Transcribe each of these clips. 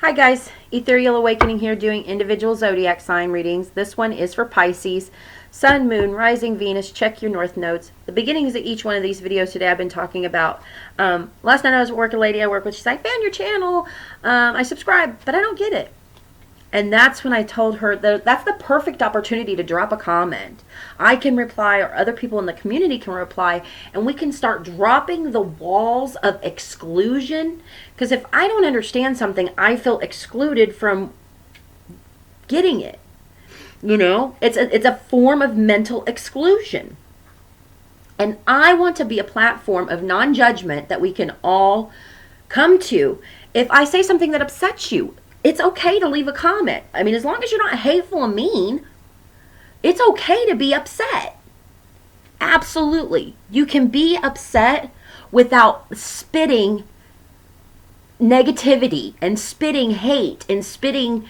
Hi guys, Ethereal Awakening here doing individual zodiac sign readings. This one is for Pisces. Sun, Moon, Rising, Venus, check your North Nodes. The beginnings of each one of these videos today I've been talking about. Last night I was at work, a lady I work with, she's like, I found your channel. I subscribe, but I don't get it. And that's when I told her that that's the perfect opportunity to drop a comment. I can reply, or other people in the community can reply, and we can start dropping the walls of exclusion. Because if I don't understand something, I feel excluded from getting it. You know, it's a form of mental exclusion. And I want to be a platform of non-judgment that we can all come to. If I say something that upsets you, it's okay to leave a comment. I mean, as long as you're not hateful and mean, it's okay to be upset. Absolutely. You can be upset without spitting negativity and spitting hate and spitting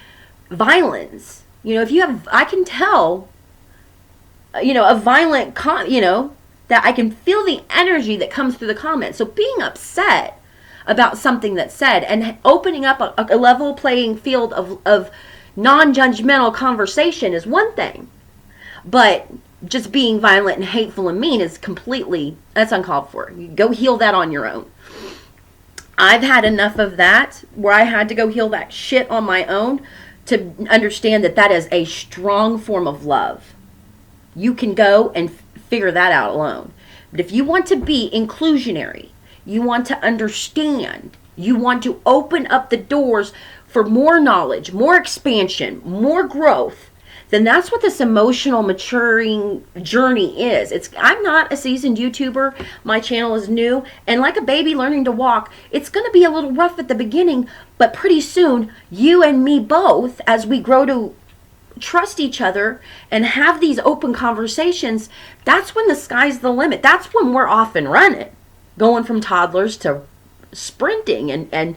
violence. You know, if you have, I can tell, a violent, that I can feel the energy that comes through the comments. So being upset about something that's said and opening up a level playing field of non-judgmental conversation is one thing, but just being violent and hateful and mean is that's uncalled for. You go heal that on your own. I've had enough of that where I had to go heal that shit on my own to understand that that is a strong form of love. You can go and figure that out alone. But if you want to be inclusionary, you want to understand, you want to open up the doors for more knowledge, more expansion, more growth, then that's what this emotional maturing journey is. I'm not a seasoned YouTuber. My channel is new. And like a baby learning to walk, it's going to be a little rough at the beginning, but pretty soon, you and me both, as we grow to trust each other and have these open conversations, that's when the sky's the limit. That's when we're off and running. Going from toddlers to sprinting and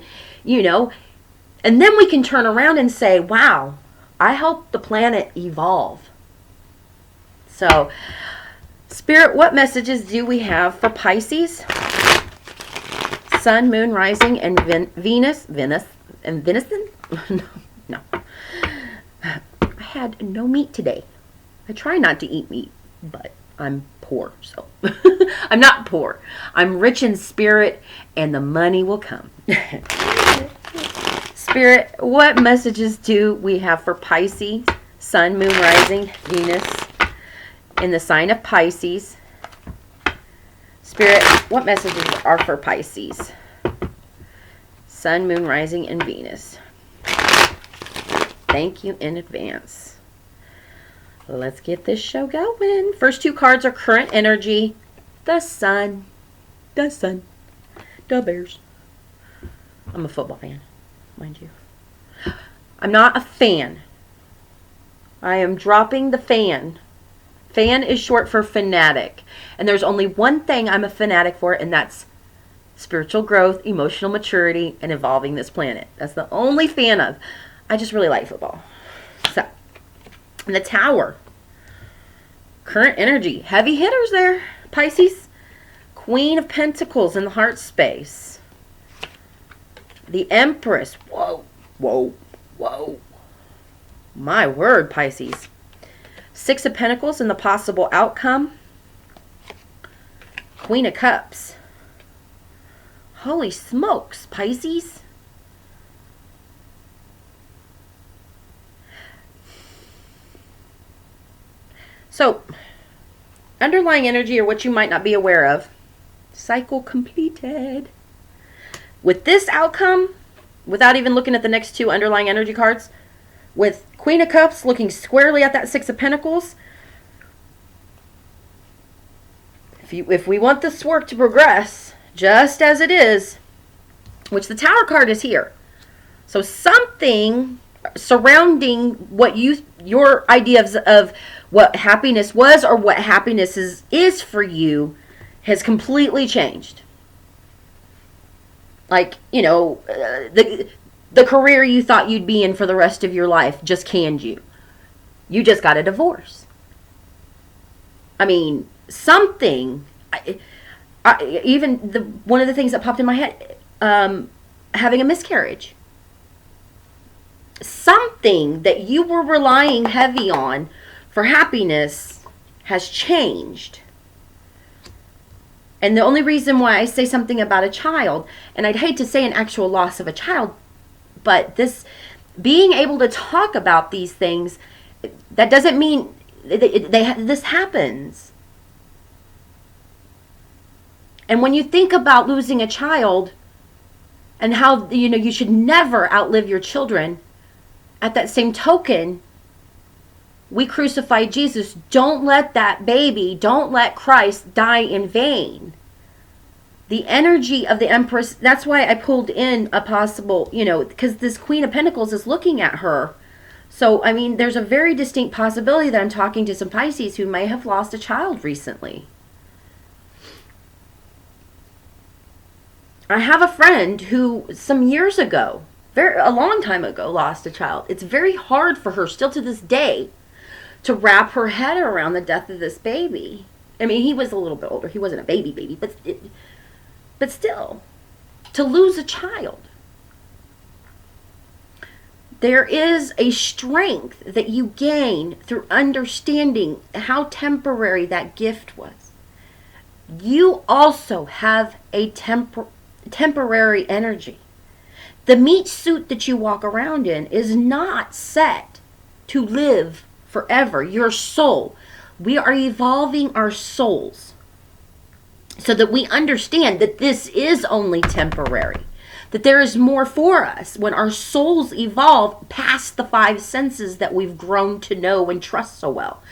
then we can turn around and say, wow, I helped the planet evolve. So, Spirit, what messages do we have for Pisces? Sun, Moon, Rising, and Venus, and Venison? No. I had no meat today. I try not to eat meat, but I'm poor, so I'm not poor. I'm rich in spirit, and the money will come. Spirit, what messages do we have for Pisces? Sun, Moon, Rising, Venus in the sign of Pisces. Spirit, what messages are for Pisces? Sun, Moon, Rising, and Venus. Thank you in advance. Let's get this show going. First two cards are current energy. The sun. The Bears. I'm a football fan, mind you. I'm not a fan. I am dropping the fan. Fan is short for fanatic. And there's only one thing I'm a fanatic for, and that's spiritual growth, emotional maturity, and evolving this planet. That's the only fan of. I just really like football. So, the Tower. Current energy. Heavy hitters there, Pisces. Queen of Pentacles in the heart space. The Empress. Whoa. My word, Pisces. Six of Pentacles in the possible outcome. Queen of Cups. Holy smokes, Pisces. So, underlying energy, or what you might not be aware of, cycle completed. With this outcome, without even looking at the next two underlying energy cards, with Queen of Cups looking squarely at that Six of Pentacles, if we want this work to progress just as it is, which the Tower card is here, so something surrounding what your ideas of what happiness was or what happiness is for you has completely changed. Like, the career you thought you'd be in for the rest of your life just canned you. You just got a divorce. I mean, something. One of the things that popped in my head, having a miscarriage. something that you were relying heavy on for happiness has changed. And the only reason why I say something about a child, and I'd hate to say an actual loss of a child, but this being able to talk about these things, that doesn't mean this happens. And when you think about losing a child and how, you should never outlive your children, at that same token, we crucified Jesus. Don't let that baby, don't let Christ die in vain. The energy of the Empress, that's why I pulled in a possible, because this Queen of Pentacles is looking at her. So, I mean, there's a very distinct possibility that I'm talking to some Pisces who may have lost a child recently. I have a friend who some years ago, a long time ago, lost a child. It's very hard for her still to this day to wrap her head around the death of this baby. I mean, he was a little bit older. He wasn't a baby, but still, to lose a child. There is a strength that you gain through understanding how temporary that gift was. You also have a temporary energy. The meat suit that you walk around in is not set to live forever. Your soul. We are evolving our souls so that we understand that this is only temporary. That there is more for us when our souls evolve past the 5 senses that we've grown to know and trust so well.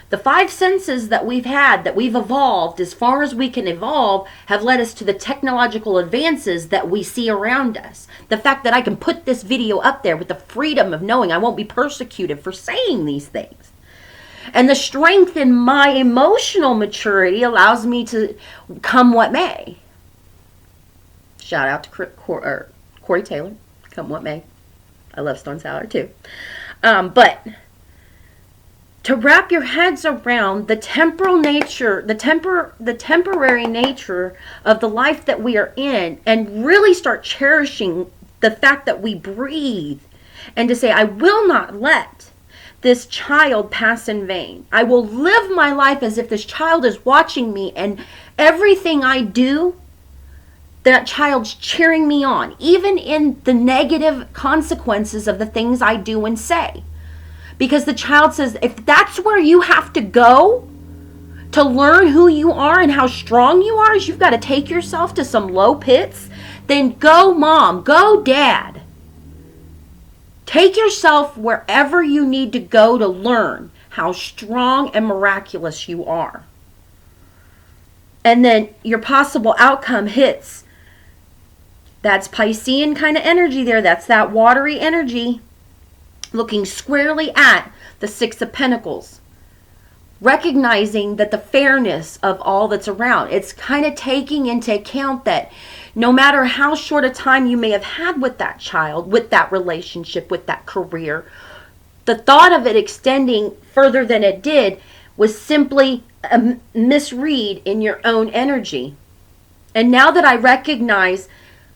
The 5 senses that we've had, that we've evolved as far as we can evolve, have led us to the technological advances that we see around us. The fact that I can put this video up there with the freedom of knowing I won't be persecuted for saying these things. And the strength in my emotional maturity allows me to come what may. Shout out to Corey Taylor, come what may. I love Stone Sour too. But to wrap your heads around the temporal nature, the temporary nature of the life that we are in, and really start cherishing the fact that we breathe, and to say, I will not let this child pass in vain. I will live my life as if this child is watching me, and everything I do, that child's cheering me on, even in the negative consequences of the things I do and say. Because the child says, if that's where you have to go to learn who you are and how strong you are, is you've got to take yourself to some low pits, then go mom, go dad. Take yourself wherever you need to go to learn how strong and miraculous you are. And then your possible outcome hits. That's Piscean kind of energy there. That's that watery energy looking squarely at the 6 of Pentacles. Recognizing that the fairness of all that's around. It's kind of taking into account that no matter how short a time you may have had with that child, with that relationship, with that career, the thought of it extending further than it did was simply a misread in your own energy. And now that I recognize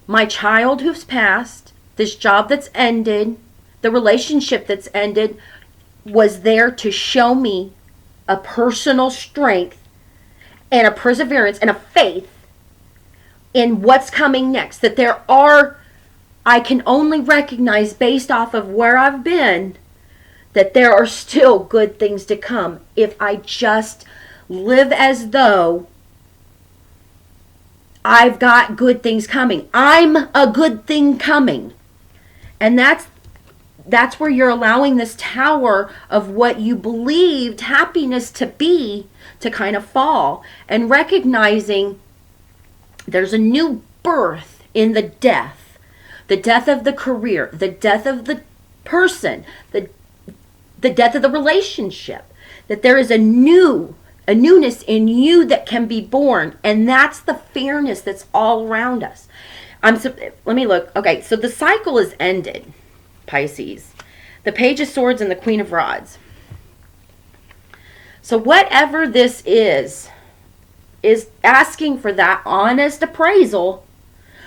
my child who's passed, this job that's ended, the relationship that's ended, was there to show me a personal strength and a perseverance and a faith in what's coming next. That I can only recognize based off of where I've been, that there are still good things to come if I just live as though I've got good things coming. I'm a good thing coming. And that's where you're allowing this tower of what you believed happiness to be to kind of fall, and recognizing there's a new birth in the death of the career, the death of the person, the death of the relationship, that there is a newness in you that can be born, and that's the fairness that's all around us. Let me look. Okay, so the cycle is ended, Pisces. The Page of Swords and the Queen of Rods. So whatever this is asking for that honest appraisal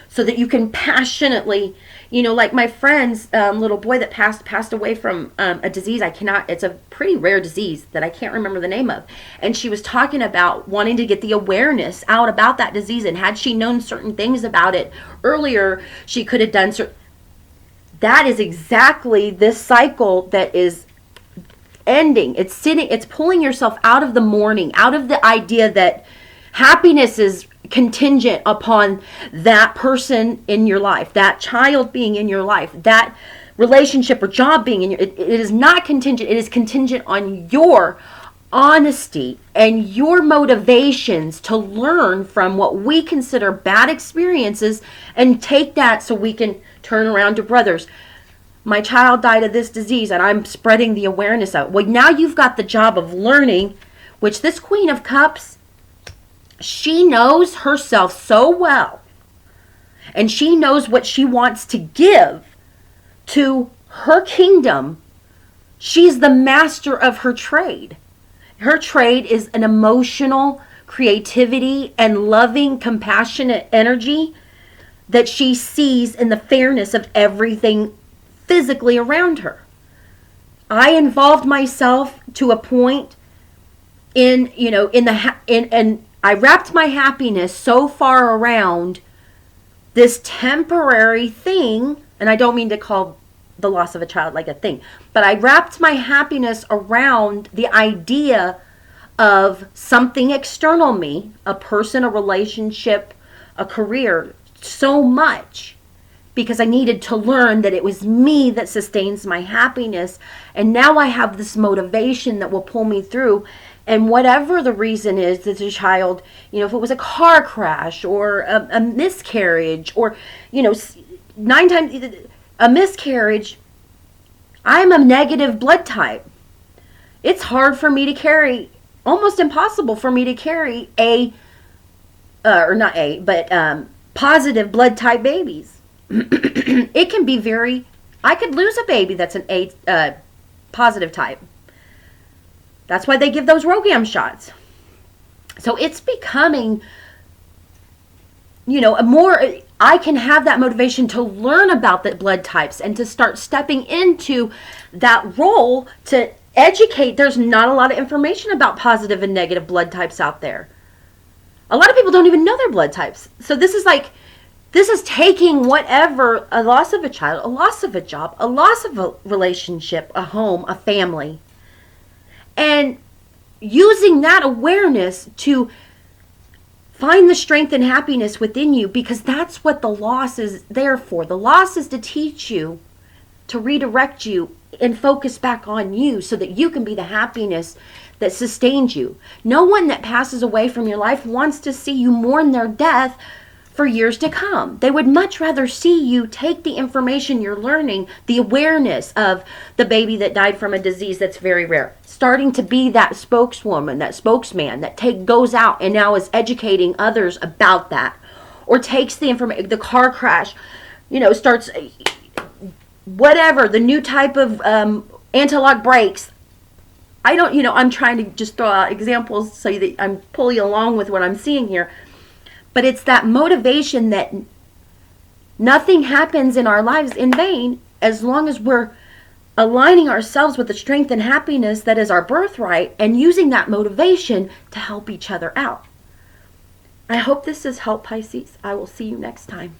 so that you can passionately, Like my friend's little boy that passed away from a disease. It's a pretty rare disease that I can't remember the name of. And she was talking about wanting to get the awareness out about that disease. And had she known certain things about it earlier, she could have done certain. That is exactly this cycle that is ending. It's pulling yourself out of the mourning, out of the idea that happiness is contingent upon that person in your life, that child being in your life, that relationship or job being in your, it is not contingent. It is contingent on your honesty and your motivations to learn from what we consider bad experiences and take that so we can turn around to brothers. My child died of this disease and I'm spreading the awareness out. Well, now you've got the job of learning, which this Queen of Cups, she knows herself so well, and she knows what she wants to give to her kingdom. She's the master of her trade. Her trade is an emotional creativity and loving, compassionate energy that she sees in the fairness of everything physically around her. I involved myself to a point and I wrapped my happiness so far around this temporary thing, and I don't mean to call the loss of a child like a thing, but I wrapped my happiness around the idea of something external me, a person, a relationship, a career, so much, because I needed to learn that it was me that sustains my happiness. And now I have this motivation that will pull me through. And whatever the reason is that the child, if it was a car crash or a miscarriage or, 9 times a miscarriage, I'm a negative blood type. It's hard for me to carry, almost impossible for me to carry positive blood type babies. It can be I could lose a baby that's an A positive type. That's why they give those Rogam shots. So it's becoming, I can have that motivation to learn about the blood types and to start stepping into that role to educate. There's not a lot of information about positive and negative blood types out there. A lot of people don't even know their blood types. So this is taking whatever, a loss of a child, a loss of a job, a loss of a relationship, a home, a family, and using that awareness to find the strength and happiness within you, because that's what the loss is there for. The loss is to teach you, to redirect you and focus back on you so that you can be the happiness that sustains you. No one that passes away from your life wants to see you mourn their death for years to come. They would much rather see you take the information you're learning, the awareness of the baby that died from a disease that's very rare, starting to be that spokeswoman, that spokesman that goes out and now is educating others about that, or takes the information, the car crash, starts whatever, the new type of anti-lock brakes. I'm trying to just throw out examples so that I'm pulling along with what I'm seeing here. But it's that motivation that nothing happens in our lives in vain as long as we're aligning ourselves with the strength and happiness that is our birthright and using that motivation to help each other out. I hope this has helped, Pisces. I will see you next time.